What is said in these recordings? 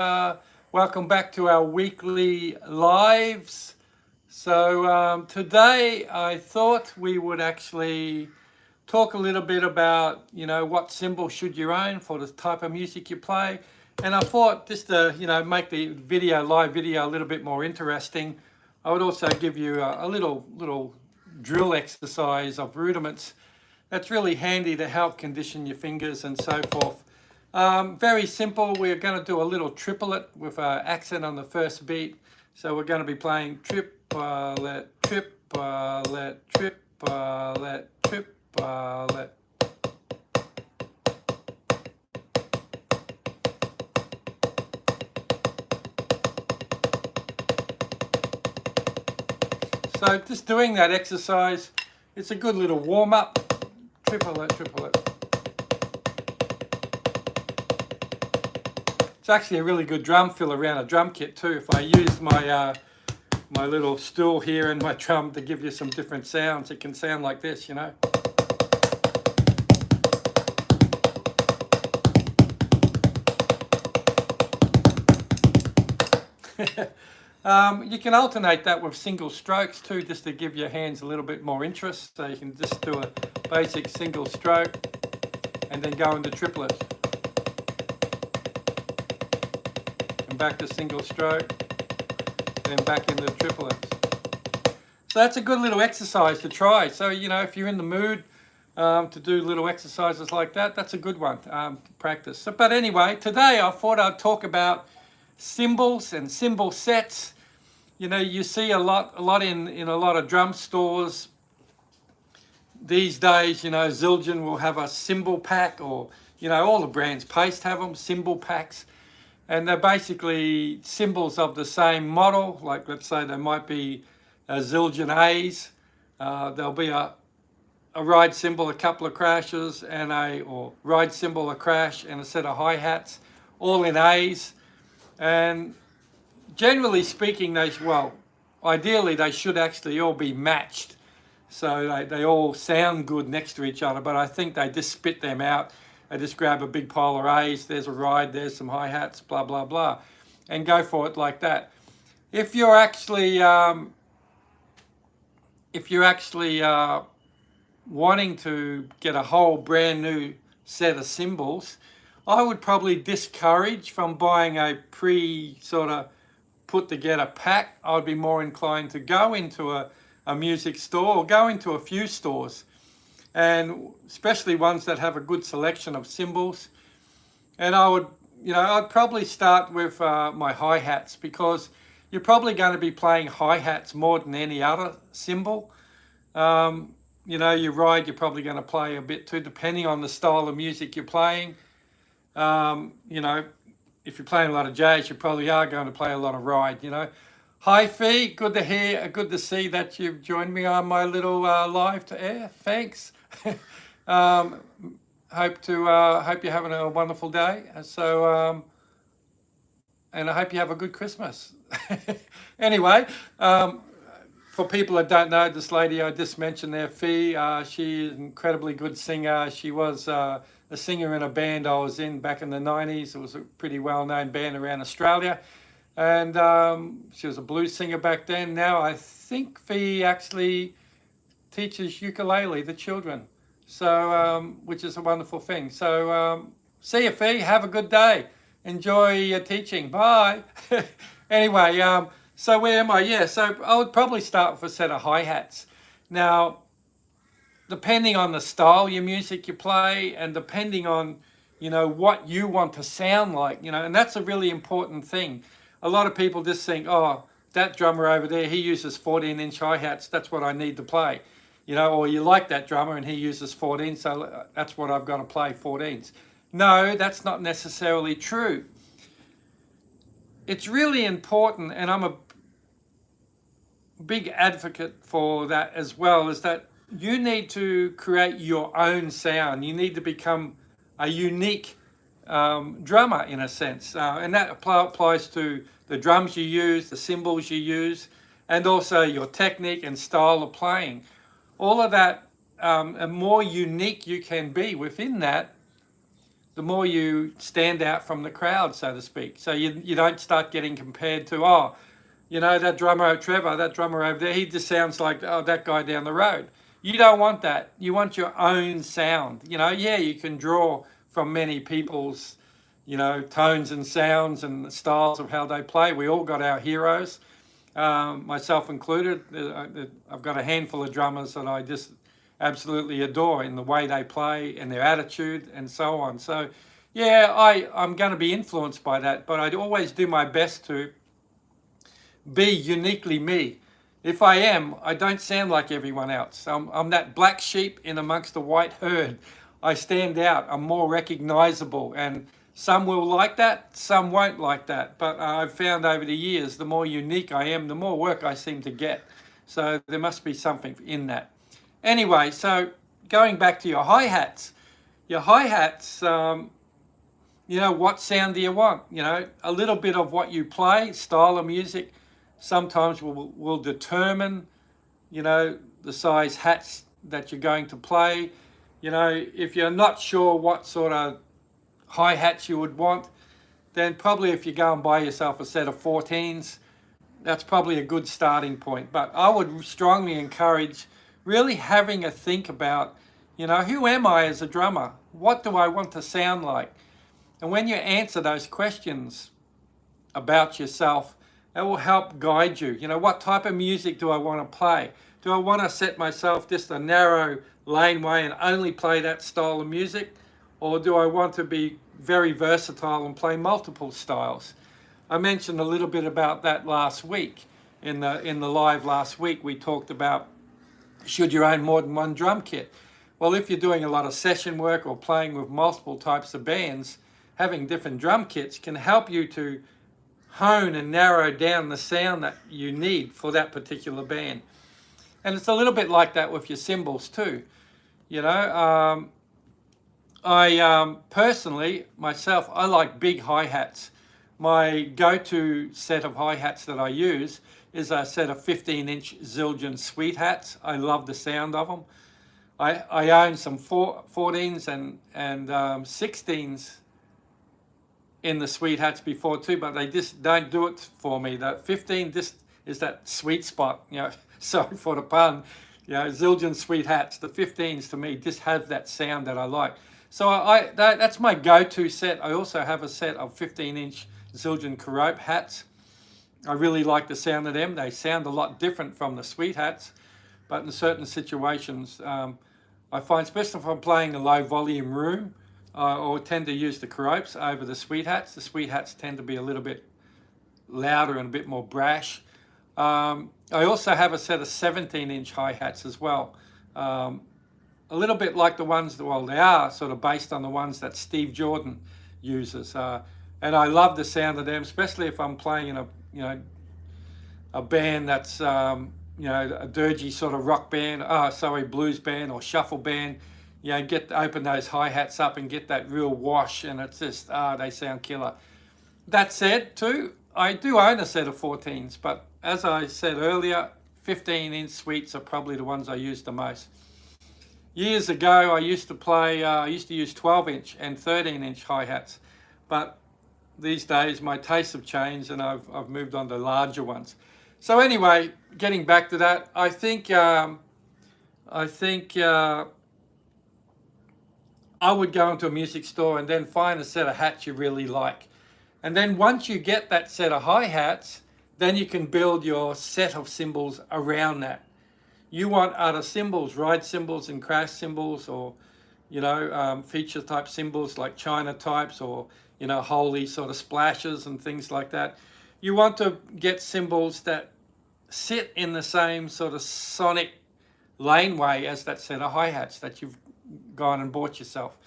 Welcome back to our weekly lives. Today I thought we would actually talk a little bit about, what cymbal should you own for the type of music you play. And I thought just to, make the live video a little bit more interesting, I would also give you a little drill exercise of rudiments that's really handy to help condition your fingers and so forth. Very simple. We're going to do a little triplet with an accent on the first beat. So we're going to be playing triplet, triplet, triplet, triplet. So just doing that exercise, it's a good little warm-up. Triplet, triplet. It's actually a really good drum fill around a drum kit too. If I use my my little stool here and my drum to give you some different sounds, it can sound like this, You can alternate that with single strokes too, just to give your hands a little bit more interest. So you can just do a basic single stroke and then go into triplets. And back to single stroke, then back into triplets. So that's a good little exercise to try. So, if you're in the mood to do little exercises like that, that's a good one to practice. So, but anyway, today I thought I'd talk about cymbals and cymbal sets. You see a lot in a lot of drum stores these days. Zildjian will have a cymbal pack, or all the brands, Paste have them, cymbal packs, and they're basically cymbals of the same model. Like, let's say there might be a Zildjian A's. There'll be a ride cymbal, a couple of crashes, or ride cymbal, a crash, and a set of hi-hats, all in A's. And generally speaking, ideally they should actually all be matched, so they all sound good next to each other. But I think they just spit them out. They just grab a big pile of A's, there's a ride, there's some hi-hats, blah, blah, blah, and go for it like that. If you're actually wanting to get a whole brand new set of cymbals, I would probably discourage from buying a sort of put together pack. I'd be more inclined to go into a music store, or go into a few stores, and especially ones that have a good selection of cymbals. And I'd probably start with my hi-hats, because you're probably going to be playing hi-hats more than any other cymbal. Your ride, you're probably going to play a bit too, depending on the style of music you're playing. If you're playing a lot of jazz, you probably are going to play a lot of ride. Hi Fee, good to hear, good to see that you've joined me on my little live to air. Thanks. Hope you're having a wonderful day. And I hope you have a good Christmas. Anyway, for people that don't know, this lady I just mentioned there, Fee, she's an incredibly good singer. She was a singer in a band I was in back in the 90s. It was a pretty well-known band around Australia. And she was a blues singer back then. Now I think Fee actually teaches ukulele to children, so which is a wonderful thing. So see you, Fee. Have a good day. Enjoy your teaching. Bye. Anyway, so where am I? Yeah, so I would probably start with a set of hi-hats. Now, depending on the style your music you play, and depending on what you want to sound like, and that's a really important thing. A lot of people just think, oh, that drummer over there, he uses 14-inch hi-hats, that's what I need to play. Or you like that drummer and he uses 14, so that's what I've got to play, 14s. No, that's not necessarily true. It's really important, and I'm a big advocate for that as well, is that you need to create your own sound. You need to become a unique drummer, in a sense. And that applies to the drums you use, the cymbals you use, and also your technique and style of playing. All of that, and more unique you can be within that, the more you stand out from the crowd, so to speak. So you don't start getting compared to, oh, you know, that drummer, Trevor, that drummer over there, he just sounds like, oh, that guy down the road. You don't want that. You want your own sound. You know, yeah, you can draw from many people's, you know, tones and sounds and styles of how they play. We all got our heroes, myself included. I've got a handful of drummers that I just absolutely adore in the way they play and their attitude and so on. So, yeah, I'm going to be influenced by that, but I'd always do my best to be uniquely me. If I am, I don't sound like everyone else. I'm that black sheep in amongst the white herd. I stand out. I'm more recognizable, and some will like that, some won't like that. But I've found over the years, the more unique I am, the more work I seem to get. So there must be something in that. Anyway, so going back to your hi-hats. Your hi-hats, you know, what sound do you want? You know, a little bit of what you play, style of music, sometimes will determine, you know, the size hats that you're going to play. You know, if you're not sure what sort of hi-hats you would want, then probably if you go and buy yourself a set of 14s, that's probably a good starting point. But I would strongly encourage really having a think about, you know, who am I as a drummer? What do I want to sound like? And when you answer those questions about yourself, it will help guide you. You know, what type of music do I want to play? Do I want to set myself just a narrow laneway and only play that style of music? Or do I want to be very versatile and play multiple styles? I mentioned a little bit about that last week. In the live last week, we talked about, should you own more than one drum kit? Well, if you're doing a lot of session work or playing with multiple types of bands, having different drum kits can help you to hone and narrow down the sound that you need for that particular band. And it's a little bit like that with your cymbals too. You know, I personally, myself, I like big hi-hats. My go-to set of hi-hats that I use is a set of 15-inch Zildjian sweet hats. I love the sound of them. I own some 14s and 16s in the sweet hats before too, but they just don't do it for me. The 15 just is that sweet spot, you know, sorry for the pun, you know, Zildjian sweet hats. The 15s to me just have that sound that I like. So that's my go-to set. I also have a set of 15-inch Zildjian Carope hats. I really like the sound of them. They sound a lot different from the sweet hats, but in certain situations, I find, especially if I'm playing a low volume room, or tend to use the Caropes over the sweet hats. The sweet hats tend to be a little bit louder and a bit more brash. I also have a set of 17-inch hi-hats as well. A little bit like the ones that, well, they are sort of based on the ones that Steve Jordan uses. And I love the sound of them, especially if I'm playing in a band that's, you know, a dirgy sort of rock band, blues band or shuffle band. You know, open those hi-hats up and get that real wash, and it's just, they sound killer. That said, too, I do own a set of 14s, but as I said earlier, 15-inch sweets are probably the ones I use the most. Years ago, I used to use 12-inch and 13-inch hi-hats, but these days my tastes have changed and I've moved on to larger ones. So anyway, getting back to that, I think I would go into a music store and then find a set of hats you really like. And then once you get that set of hi-hats, then you can build your set of cymbals around that. You want other cymbals, ride cymbals and crash cymbals, or, you know, feature type cymbals like China types, or, you know, holy sort of splashes and things like that. You want to get cymbals that sit in the same sort of sonic laneway as that set of hi-hats that you've gone and bought yourself.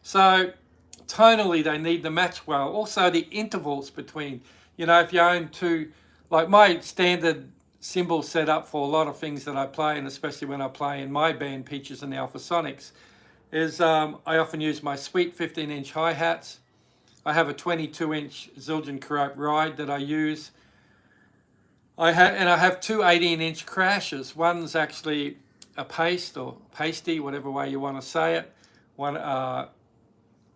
So tonally they need to match well. Also the intervals between, you know, if you own two, like my standard cymbal setup for a lot of things that I play, and especially when I play in my band Peaches and the Alpha Sonics, is I often use my sweet 15-inch hi-hats. I have a 22-inch Zildjian Carope ride that I use. I have two 18-inch crashes. One's actually a paste or pasty, whatever way you want to say it. One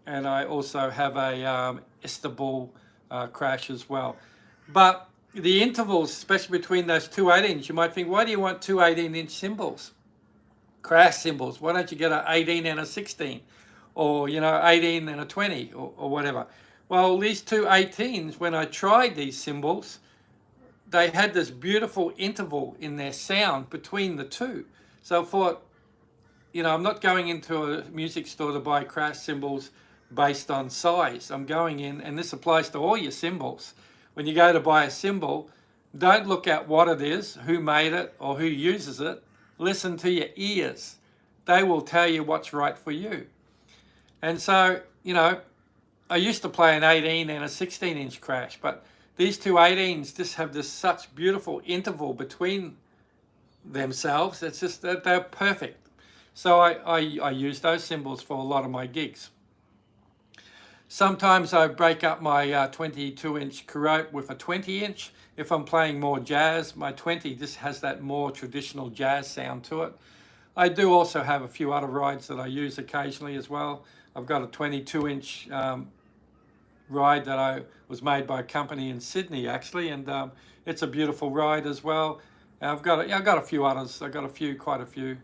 and I also have a Istanbul crash as well. But the intervals, especially between those two 18s, you might think, why do you want two 18-inch cymbals? Crash cymbals. Why don't you get an 18 and a 16? Or, 18 and a 20 or whatever. Well, these two 18s, when I tried these cymbals, they had this beautiful interval in their sound between the two. So I thought, I'm not going into a music store to buy crash cymbals based on size. I'm going in, and this applies to all your cymbals. When you go to buy a cymbal, don't look at what it is, who made it, or who uses it. Listen to your ears. They will tell you what's right for you. And so, I used to play an 18 and a 16-inch crash, but these two 18s just have this such beautiful interval between themselves. It's just that they're perfect. So I use those cymbals for a lot of my gigs. Sometimes I break up my 22-inch Carote with a 20-inch. If I'm playing more jazz, my 20 just has that more traditional jazz sound to it. I do also have a few other rides that I use occasionally as well. I've got a 22-inch ride that was made by a company in Sydney actually, and it's a beautiful ride as well. I've got a few others. I've got quite a few.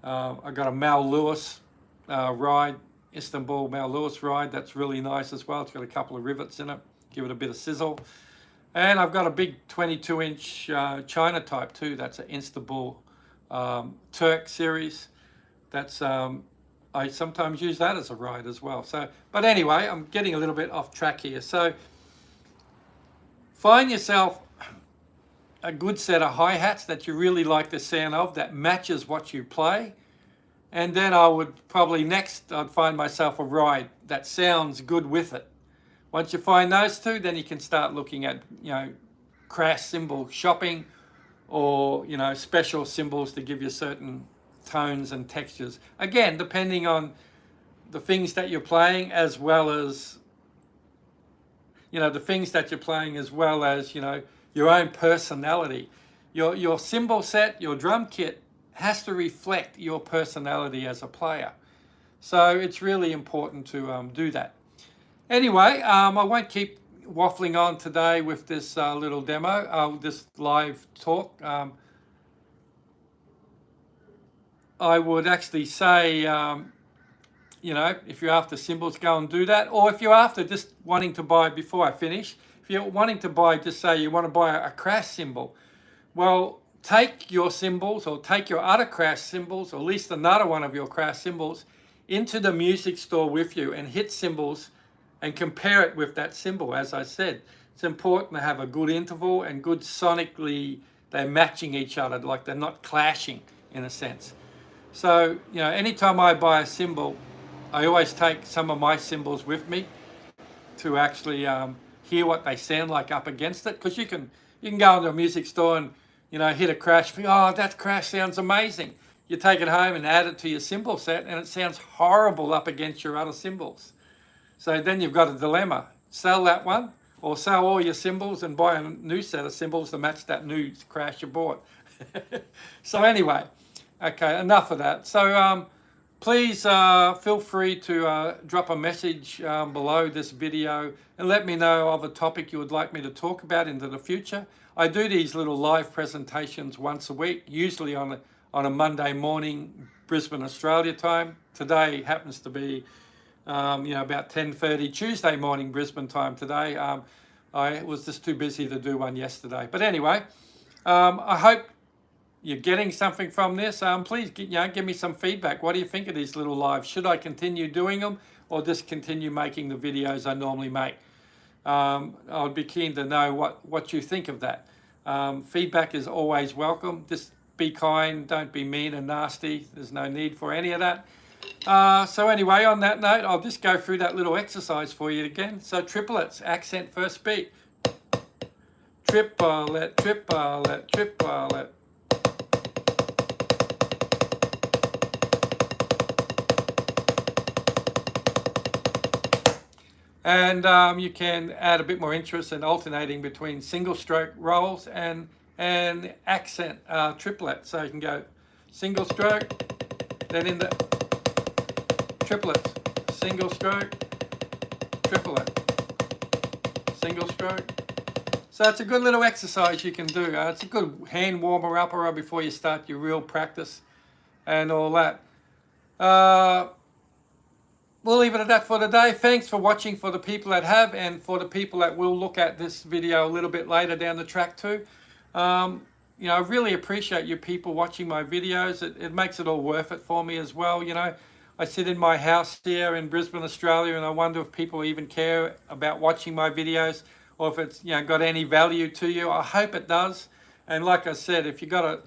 I've got a Mal Lewis ride, Istanbul Mal Lewis ride. That's really nice as well. It's got a couple of rivets in it, give it a bit of sizzle. And I've got a big 22-inch China type too. That's an Istanbul Turk series. That's I sometimes use that as a ride as well. So, but anyway, I'm getting a little bit off track here. So find yourself a good set of hi-hats that you really like the sound of, that matches what you play. And then I would probably I'd find myself a ride that sounds good with it. Once you find those two, then you can start looking at, crash cymbal shopping, or, special cymbals to give you certain tones and textures. Again, depending on the things that you're playing, as well as, the things that you're playing, as well as, your own personality. Your cymbal set, your drum kit has to reflect your personality as a player. So it's really important to do that. Anyway, I won't keep waffling on today with this little demo, this live talk. I would actually say, if you're after cymbals, go and do that. Or if you're after just wanting to buy, before I finish, if you're wanting to buy, just say you want to buy a crash cymbal. Well, take your cymbals, or take your other crash cymbals, or at least another one of your crash cymbals, into the music store with you and hit cymbals and compare it with that cymbal. As I said, it's important to have a good interval and good sonically, they're matching each other, like they're not clashing in a sense. So, anytime I buy a cymbal, I always take some of my cymbals with me to actually hear what they sound like up against it. Because you can go into a music store and, hit a crash, think, oh, that crash sounds amazing. You take it home and add it to your cymbal set, and it sounds horrible up against your other cymbals. So then you've got a dilemma. Sell that one, or sell all your cymbals and buy a new set of cymbals to match that new crash you bought. So anyway, okay, enough of that. So please feel free to drop a message below this video and let me know of a topic you would like me to talk about into the future. I do these little live presentations once a week, usually on a Monday morning, Brisbane, Australia time. Today happens to be about 10:30 Tuesday morning Brisbane time today. I was just too busy to do one yesterday. But anyway, I hope you're getting something from this. Please give me some feedback. What do you think of these little lives? Should I continue doing them, or just continue making the videos I normally make? I would be keen to know what you think of that. Feedback is always welcome. Just be kind, don't be mean and nasty. There's no need for any of that. So anyway, on that note, I'll just go through that little exercise for you again. So triplets, accent first beat. Triplet, triplet, triplet. And you can add a bit more interest in alternating between single stroke rolls and accent triplet. So you can go single stroke, then in the triplets, single stroke, triplet, single stroke. So it's a good little exercise you can do. It's a good hand warmer upper before you start your real practice and all that. We'll leave it at that for today. Thanks for watching for the people that have, and for the people that will look at this video a little bit later down the track too. You know, I really appreciate you people watching my videos. It makes it all worth it for me as well. You know, I sit in my house here in Brisbane, Australia, and I wonder if people even care about watching my videos, or if it's, you know, got any value to you. I hope it does. And like I said, if you got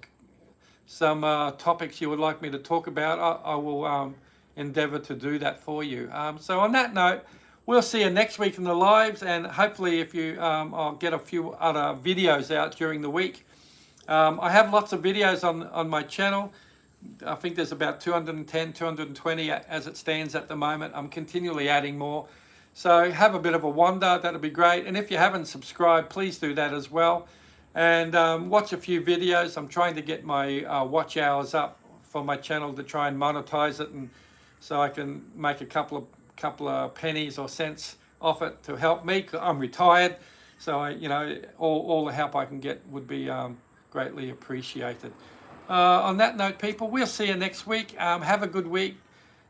some topics you would like me to talk about, I will endeavor to do that for you. So on that note, we'll see you next week in the lives, and hopefully if you, I'll get a few other videos out during the week. I have lots of videos on my channel. I think there's about 210, 220 as it stands at the moment. I'm continually adding more. So have a bit of a wander, that'll be great. And if you haven't subscribed, please do that as well. And watch a few videos. I'm trying to get my watch hours up for my channel to try and monetize it, and so I can make a couple of pennies or cents off it to help me. I'm retired, so you know, all the help I can get would be greatly appreciated. On that note, people, we'll see you next week. Have a good week.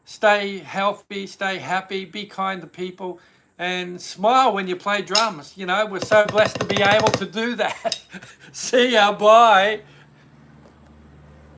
Stay healthy, stay happy, be kind to people, and smile when you play drums. You know, we're so blessed to be able to do that. See ya, bye.